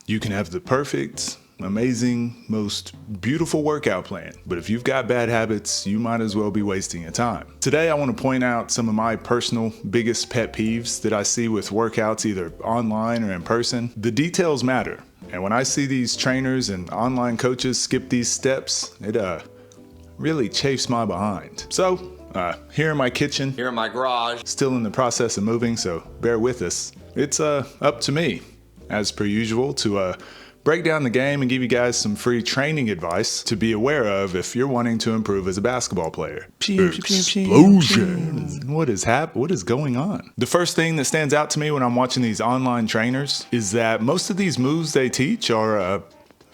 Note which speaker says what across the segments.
Speaker 1: You can have the perfect, amazing, most beautiful workout plan, but if you've got bad habits, you might as well be wasting your time. Today, I want to point out some of my personal biggest pet peeves that I see with workouts either online or in person. The details matter, and when I see these trainers and online coaches skip these steps, it really chafes my behind. So, here in my kitchen,
Speaker 2: here in my garage,
Speaker 1: still in the process of moving, so bear with us. It's up to me, as per usual, to break down the game and give you guys some free training advice to be aware of if you're wanting to improve as a basketball player. Explosion! What is going on? The first thing that stands out to me when I'm watching these online trainers is that most of these moves they teach are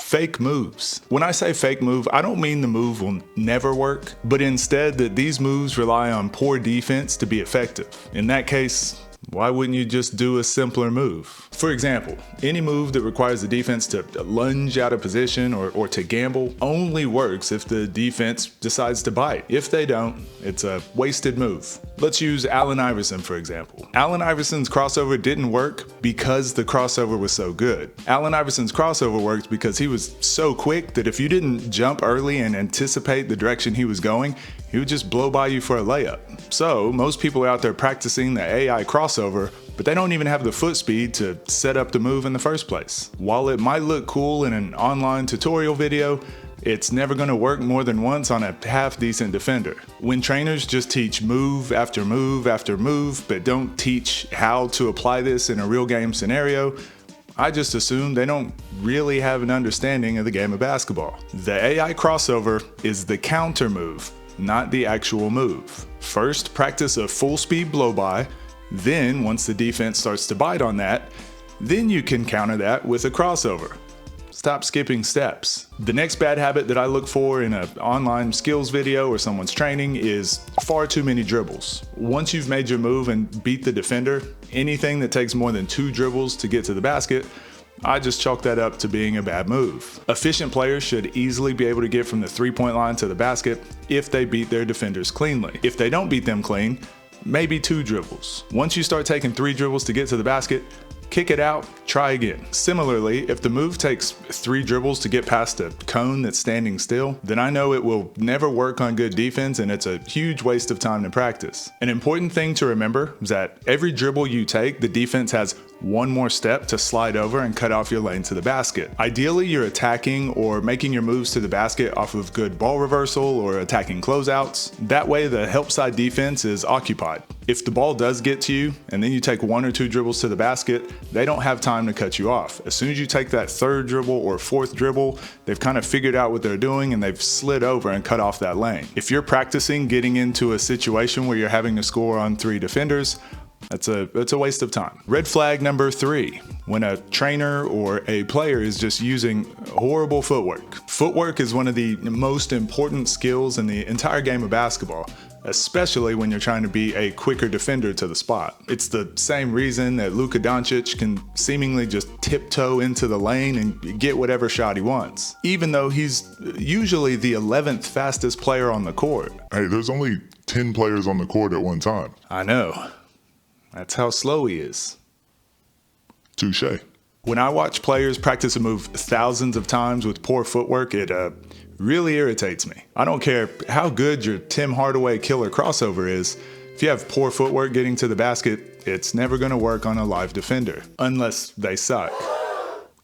Speaker 1: fake moves. When I say fake move, I don't mean the move will never work, but instead that these moves rely on poor defense to be effective. In that case, why wouldn't you just do a simpler move? For example, any move that requires the defense to lunge out of position or to gamble only works if the defense decides to bite. If they don't, it's a wasted move. Let's use Allen Iverson, for example. Allen Iverson's crossover didn't work because the crossover was so good. Allen Iverson's crossover worked because he was so quick that if you didn't jump early and anticipate the direction he was going, he would just blow by you for a layup. So most people are out there practicing the AI crossover, but they don't even have the foot speed to set up the move in the first place. While it might look cool in an online tutorial video, it's never going to work more than once on a half-decent defender. When trainers just teach move after move after move, but don't teach how to apply this in a real game scenario, I just assume they don't really have an understanding of the game of basketball. The AI crossover is the counter move, not the actual move. First, practice a full speed blow by, then once the defense starts to bite on that, then you can counter that with a crossover. Stop skipping steps. The next bad habit that I look for in an online skills video or someone's training is far too many dribbles. Once you've made your move and beat the defender, anything that takes more than 2 dribbles to get to the basket, I just chalk that up to being a bad move. Efficient players should easily be able to get from the 3-point line to the basket if they beat their defenders cleanly. If they don't beat them clean, maybe 2 dribbles. Once you start taking 3 dribbles to get to the basket, kick it out, try again. Similarly, if the move takes 3 dribbles to get past a cone that's standing still, then I know it will never work on good defense and it's a huge waste of time to practice. An important thing to remember is that every dribble you take, the defense has one more step to slide over and cut off your lane to the basket. Ideally, you're attacking or making your moves to the basket off of good ball reversal or attacking closeouts. That way, the help side defense is occupied. If the ball does get to you and then you take 1 or 2 dribbles to the basket, they don't have time to cut you off. As soon as you take that 3rd dribble or 4th dribble, they've kind of figured out what they're doing and they've slid over and cut off that lane. If you're practicing getting into a situation where you're having to score on 3 defenders, it's a waste of time. Red flag number 3, when a trainer or a player is just using horrible footwork. Footwork is one of the most important skills in the entire game of basketball, especially when you're trying to be a quicker defender to the spot. It's the same reason that Luka Doncic can seemingly just tiptoe into the lane and get whatever shot he wants, even though he's usually the 11th fastest player on the court.
Speaker 3: Hey, there's only 10 players on the court at one time.
Speaker 1: I know. That's how slow he is.
Speaker 3: Touche.
Speaker 1: When I watch players practice a move thousands of times with poor footwork, it really irritates me. I don't care how good your Tim Hardaway killer crossover is. If you have poor footwork getting to the basket, it's never going to work on a live defender, unless they suck.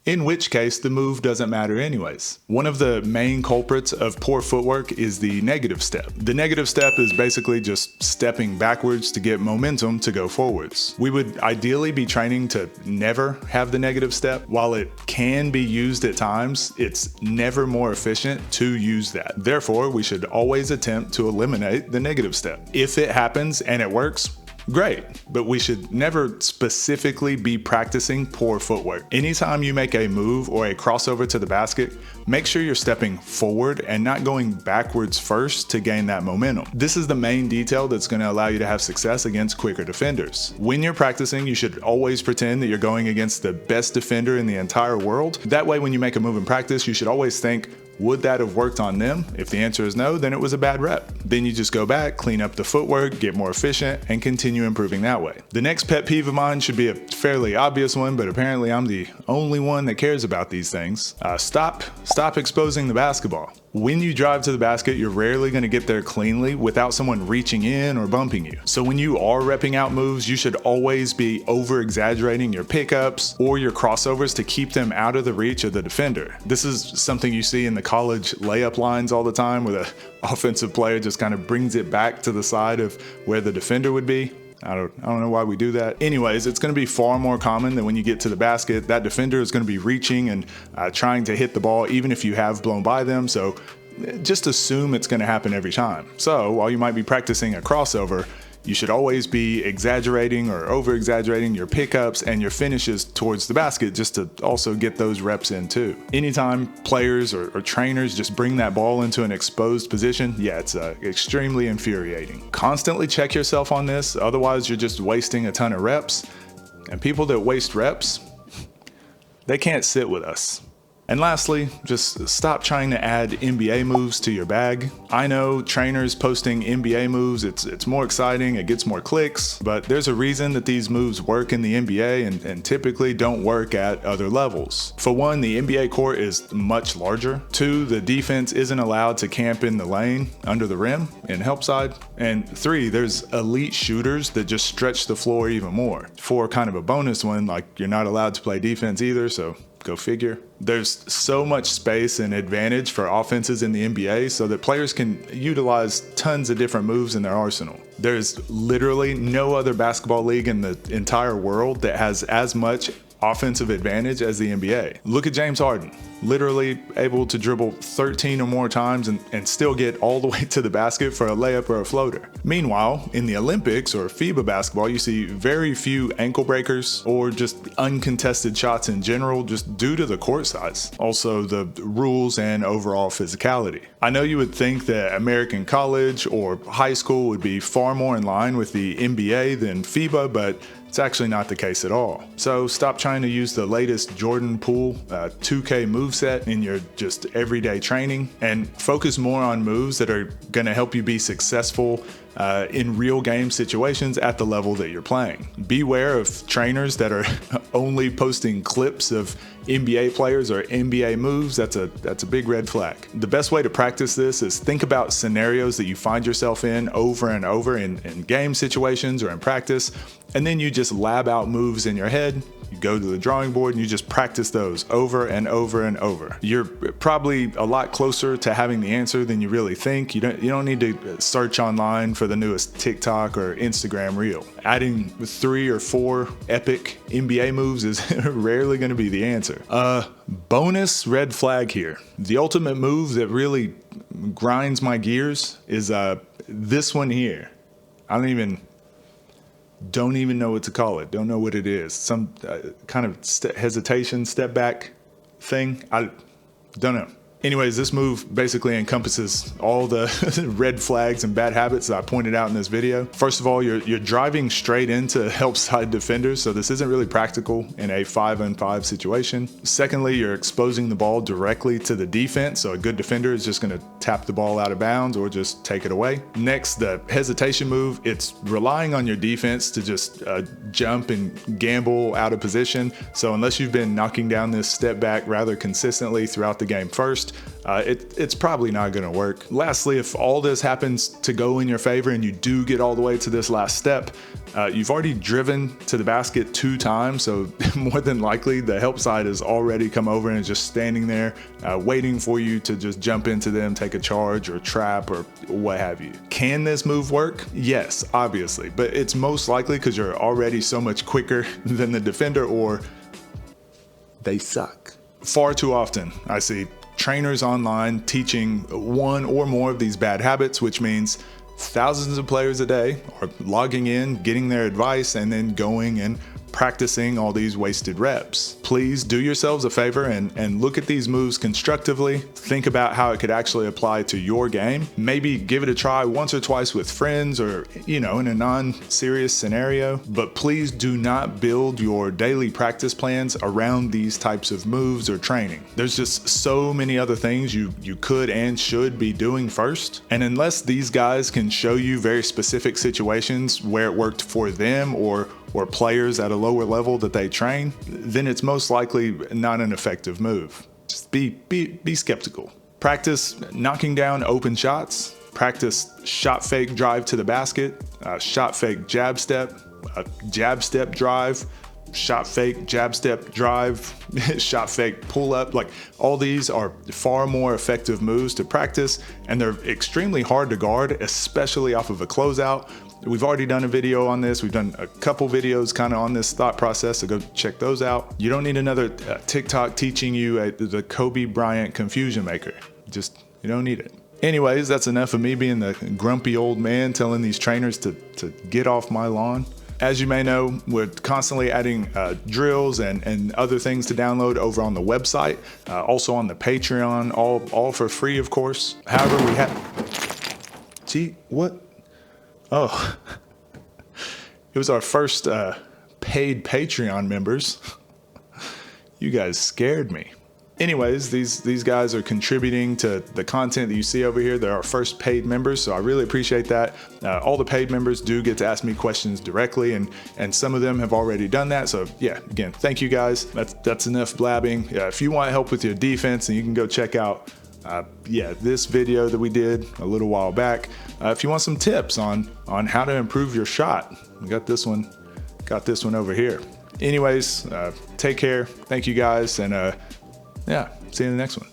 Speaker 1: In which case, the move doesn't matter anyways. One of the main culprits of poor footwork is the negative step. The negative step is basically just stepping backwards to get momentum to go forwards. We would ideally be training to never have the negative step. While it can be used at times, it's never more efficient to use that. Therefore, we should always attempt to eliminate the negative step. If it happens and it works, great, but we should never specifically be practicing poor footwork. Anytime you make a move or a crossover to the basket, make sure you're stepping forward and not going backwards first to gain that momentum. This is the main detail that's going to allow you to have success against quicker defenders. When you're practicing, you should always pretend that you're going against the best defender in the entire world. That way, when you make a move in practice, you should always think, Would that have worked on them? If the answer is no, then it was a bad rep. Then you just go back, clean up the footwork, get more efficient, and continue improving that way. The next pet peeve of mine should be a fairly obvious one, but apparently I'm the only one that cares about these things. Stop exposing the basketball. When you drive to the basket, you're rarely going to get there cleanly without someone reaching in or bumping you. So when you are repping out moves, you should always be over-exaggerating your pickups or your crossovers to keep them out of the reach of the defender. This is something you see in the college layup lines all the time, where the offensive player just kind of brings it back to the side of where the defender would be. I don't know why we do that. Anyways, it's going to be far more common that when you get to the basket, that defender is going to be reaching and trying to hit the ball, even if you have blown by them. So just assume it's going to happen every time. So while you might be practicing a crossover, you should always be exaggerating or over-exaggerating your pickups and your finishes towards the basket, just to also get those reps in too. Anytime players or trainers just bring that ball into an exposed position, yeah, it's extremely infuriating. Constantly check yourself on this, otherwise you're just wasting a ton of reps. And people that waste reps, they can't sit with us. And lastly, just stop trying to add NBA moves to your bag. I know trainers posting NBA moves, it's more exciting, it gets more clicks, but there's a reason that these moves work in the NBA and typically don't work at other levels. For one, the NBA court is much larger. Two, the defense isn't allowed to camp in the lane under the rim in help side. And three, there's elite shooters that just stretch the floor even more. For kind of a bonus one, like you're not allowed to play defense either, so go figure. There's so much space and advantage for offenses in the NBA so that players can utilize tons of different moves in their arsenal. There's literally no other basketball league in the entire world that has as much offensive advantage as the NBA. Look at James Harden, literally able to dribble 13 or more times and still get all the way to the basket for a layup or a floater. Meanwhile, in the Olympics or FIBA basketball, you see very few ankle breakers or just uncontested shots in general, just due to the court size. Also, the rules and overall physicality. I know you would think that American college or high school would be far more in line with the NBA than FIBA, but it's actually not the case at all. So stop trying to use the latest Jordan Poole 2K moveset in your just everyday training and focus more on moves that are going to help you be successful in real game situations at the level that you're playing. Beware of trainers that are only posting clips of NBA players or NBA moves. That's a big red flag. The best way to practice this is think about scenarios that you find yourself in over and over in game situations or in practice, and then you just lab out moves in your head. You go to the drawing board and you just practice those over and over and over. You're probably a lot closer to having the answer than you really think. You don't need to search online for the newest TikTok or Instagram reel. Adding 3 or 4 epic NBA moves is rarely going to be the answer. Bonus red flag here. The ultimate move that really grinds my gears is this one here. I don't even know what to call it. Don't know what it is. Some kind of hesitation, step back thing. I don't know. Anyways, this move basically encompasses all the red flags and bad habits that I pointed out in this video. First of all, you're driving straight into help side defenders, so this isn't really practical in a 5-on-5 situation. Secondly, you're exposing the ball directly to the defense, so a good defender is just going to tap the ball out of bounds or just take it away. Next, the hesitation move, it's relying on your defense to just jump and gamble out of position. So unless you've been knocking down this step back rather consistently throughout the game first, it's probably not going to work. Lastly, if all this happens to go in your favor and you do get all the way to this last step, you've already driven to the basket 2 times, so more than likely the help side has already come over and is just standing there waiting for you to just jump into them, take a charge or trap or what have you. Can this move work? Yes, obviously, but it's most likely because you're already so much quicker than the defender or they suck. Far too often I see trainers online teaching one or more of these bad habits, which means thousands of players a day are logging in, getting their advice, and then going and practicing all these wasted reps. Please do yourselves a favor and look at these moves constructively. Think about how it could actually apply to your game. Maybe give it a try once or twice with friends or, in a non-serious scenario. But please do not build your daily practice plans around these types of moves or training. There's just so many other things you could and should be doing first. And unless these guys can show you very specific situations where it worked for them or players at a lower level that they train, then it's most likely not an effective move. Just be skeptical. Practice knocking down open shots. Practice shot fake drive to the basket, shot fake jab step drive, shot fake jab step drive, shot fake pull up. Like, all these are far more effective moves to practice, and they're extremely hard to guard, especially off of a closeout. We've already done a video on this. We've done a couple videos kind of on this thought process, so go check those out. You don't need another TikTok teaching you the Kobe Bryant confusion maker. You don't need it. Anyways, that's enough of me being the grumpy old man telling these trainers to get off my lawn. As you may know, we're constantly adding drills and other things to download over on the website, also on the Patreon, all for free, of course. However, we have... Gee, what? Oh, it was our first paid Patreon members. You guys scared me. Anyways, these guys are contributing to the content that you see over here. They're our first paid members, so I really appreciate that. All the paid members do get to ask me questions directly, and some of them have already done that. So yeah, again, thank you guys. That's enough blabbing. If you want help with your defense, and you can go check out this video that we did a little while back. If you want some tips on how to improve your shot, we got this one over here. Anyways, take care. Thank you guys, and see you in the next one.